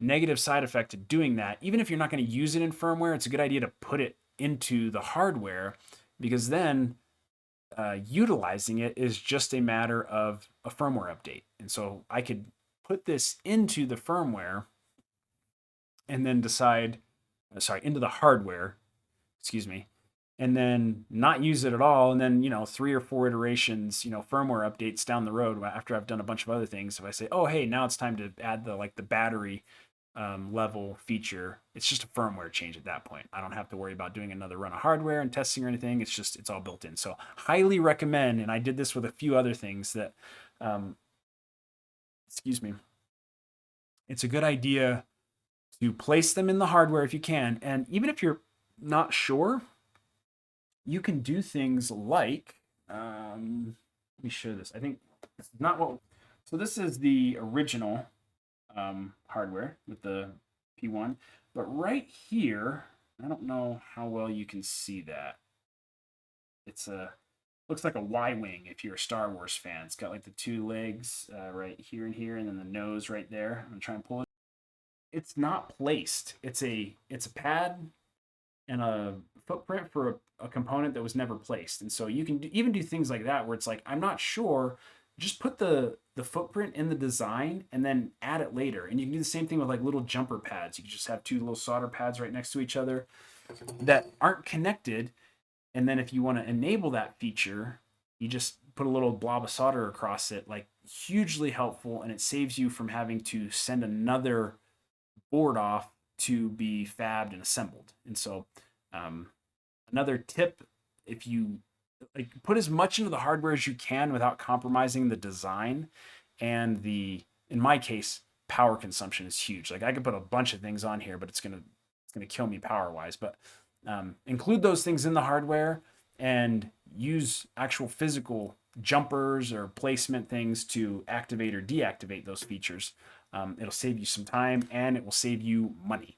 negative side effect to doing that. Even if you're not going to use it in firmware, it's a good idea to put it into the hardware, because then utilizing it is just a matter of a firmware update. And so I could put this into the firmware and then decide, sorry, into the hardware, excuse me, and then not use it at all. And then, 3 or 4 iterations, firmware updates down the road after I've done a bunch of other things. If I say, oh, hey, now it's time to add the battery level feature, it's just a firmware change at that point. I don't have to worry about doing another run of hardware and testing or anything. It's all built in. So highly recommend, and I did this with a few other things that, excuse me, it's a good idea to place them in the hardware if you can. And even if you're not sure, you can do things like, let me show this. I think this is not what, so this is the original hardware with the P1, but right here, I don't know how well you can see that. It's looks like a Y-wing if you're a Star Wars fan. It's got like the 2 legs right here and here, and then the nose right there. I'm gonna try and pull it. It's not placed. It's a pad and a footprint for a component that was never placed. And so you can even do things like that where it's like, I'm not sure, just put the footprint in the design and then add it later. And you can do the same thing with like little jumper pads. You can just have 2 little solder pads right next to each other that aren't connected. And then if you want to enable that feature, you just put a little blob of solder across it, like hugely helpful. And it saves you from having to send another board off to be fabbed and assembled. And so another tip, if you put as much into the hardware as you can without compromising the design, and in my case, power consumption is huge. Like I could put a bunch of things on here, but it's gonna kill me power wise. But include those things in the hardware and use actual physical jumpers or placement things to activate or deactivate those features. It'll save you some time and it will save you money.